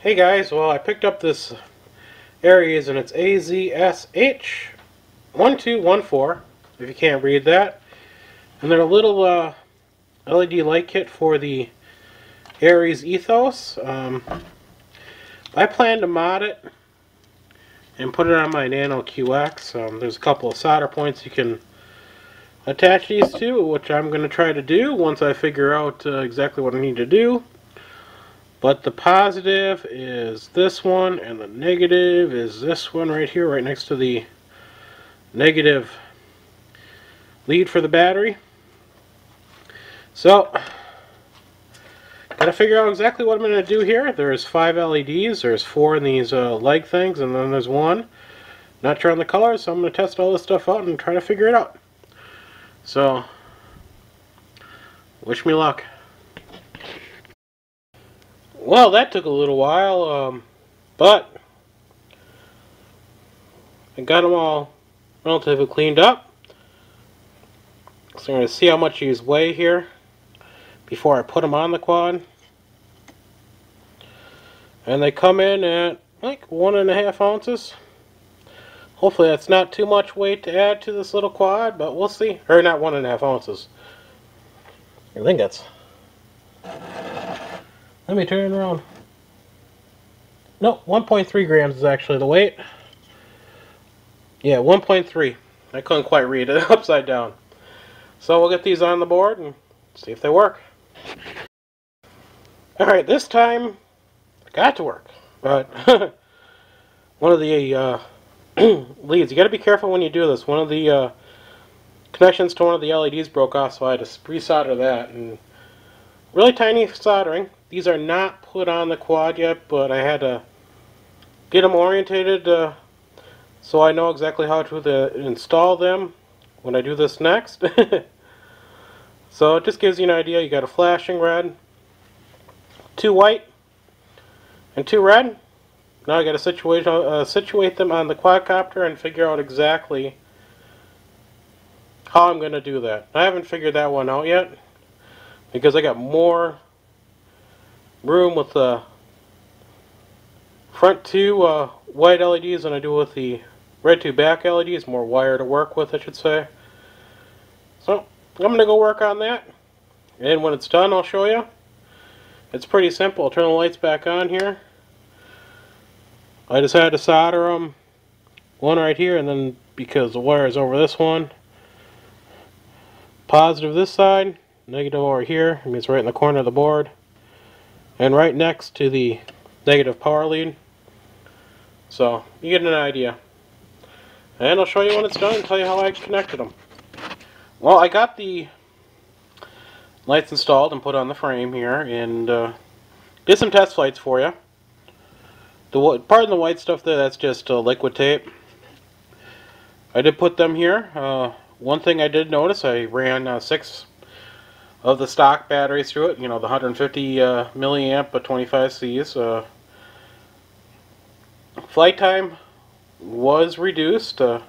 Hey guys, well I picked up this Aries and it's AZSH1214, if you can't read that. And they're a little LED light kit for the Aries Ethos. I plan to mod it and put it on my Nano QX. There's a couple of solder points you can attach these to, which I'm going to try to do once I figure out exactly what I need to do. But the positive is this one, and the negative is this one right here, right next to the negative lead for the battery. So, gotta figure out exactly what I'm going to do here. There's 5 LEDs, there's 4 in these leg things, and then there's one. Not sure on the colors, so I'm going to test all this stuff out and try to figure it out. So, wish me luck. Well, that took a little while, but I got them all relatively cleaned up. So I'm going to see how much these weigh here before I put them on the quad. And they come in at like 1.5 ounces. Hopefully that's not too much weight to add to this little quad, but we'll see. Or not 1.5 ounces. I think that's... Let me turn it around. No, 1.3 grams is actually the weight. Yeah, 1.3. I couldn't quite read it upside down. So we'll get these on the board and see if they work. Alright, this time it got to work. But one of the leads, you got to be careful when you do this. One of the connections to one of the LEDs broke off, so I had to resolder that. And really tiny soldering. These are not put on the quad yet, but I had to get them orientated so I know exactly how to install them when I do this next. So it just gives you an idea. You got a flashing red, 2 white, and 2 red. Now I got to situate them on the quadcopter and figure out exactly how I'm going to do that. I haven't figured that one out yet because I got more room with the front 2 white LEDs than I do with the red 2 back LEDs. More wire to work with, I should say. So I'm going to go work on that, and when it's done I'll show you. It's pretty simple. I'll turn the lights back on here. I just had to solder them, one right here, and then because the wire is over this one, positive this side, negative over here. I mean, it's right in the corner of the board, and right next to the negative power lead. So you get an idea. And I'll show you when it's done and tell you how I connected them. Well, I got the lights installed and put on the frame here, and did some test flights for you. Pardon the white stuff there, that's just liquid tape. I did put them here. One thing I did notice, I ran 6 of the stock batteries through it, you know, the 150 milliamp but 25 Cs. Flight time was reduced. On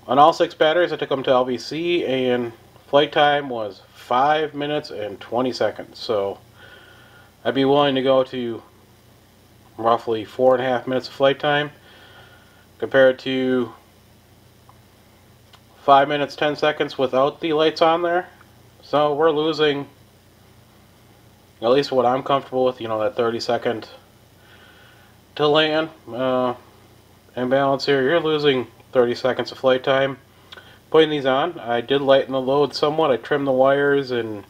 all 6 batteries I took them to LVC, and flight time was 5 minutes and 20 seconds. So I'd be willing to go to roughly 4.5 minutes of flight time compared to 5 minutes 10 seconds without the lights on there. So we're losing, at least what I'm comfortable with, you know, that 30-second to land and balance here. You're losing 30 seconds of flight time putting these on. I did lighten the load somewhat. I trimmed the wires and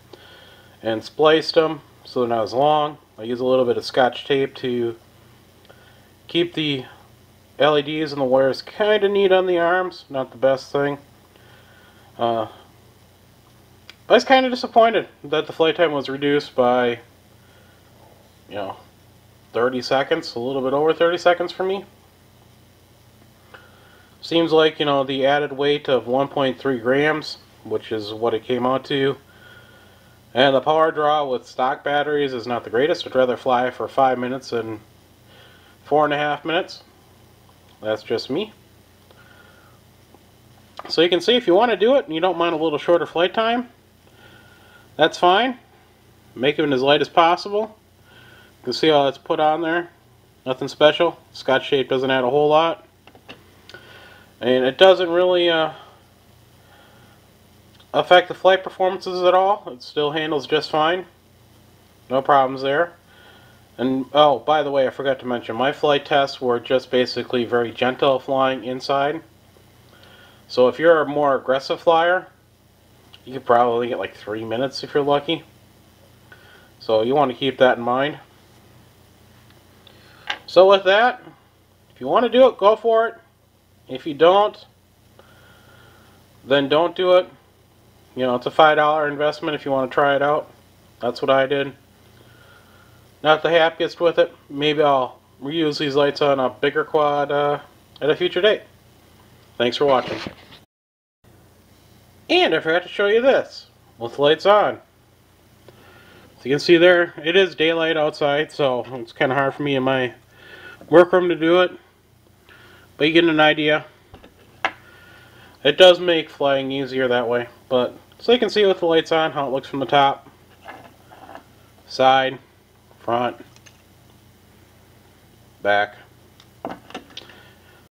spliced them so they're not as long. I use a little bit of Scotch tape to keep the LEDs and the wires kind of neat on the arms. Not the best thing. I was kind of disappointed that the flight time was reduced by, you know, 30 seconds, a little bit over 30 seconds for me. Seems like, you know, the added weight of 1.3 grams, which is what it came out to, and the power draw with stock batteries is not the greatest. I'd rather fly for 5 minutes than 4.5 minutes. That's just me. So you can see if you want to do it and you don't mind a little shorter flight time, that's fine. Make it as light as possible. You can see how it's put on there. Nothing special. Scotch tape doesn't add a whole lot. And it doesn't really affect the flight performances at all. It still handles just fine. No problems there. And oh, by the way, I forgot to mention, my flight tests were just basically very gentle flying inside. So if you're a more aggressive flyer, you could probably get like 3 minutes if you're lucky. So you want to keep that in mind. So with that, if you want to do it, go for it. If you don't, then don't do it. You know, it's a $5 investment if you want to try it out. That's what I did. Not the happiest with it. Maybe I'll reuse these lights on a bigger quad at a future date. Thanks for watching. And I forgot to show you this with lights on. As you can see there, it is daylight outside, so it's kind of hard for me in my workroom to do it. But you get an idea. It does make flying easier that way. But so you can see with the lights on how it looks from the top, side, front, back.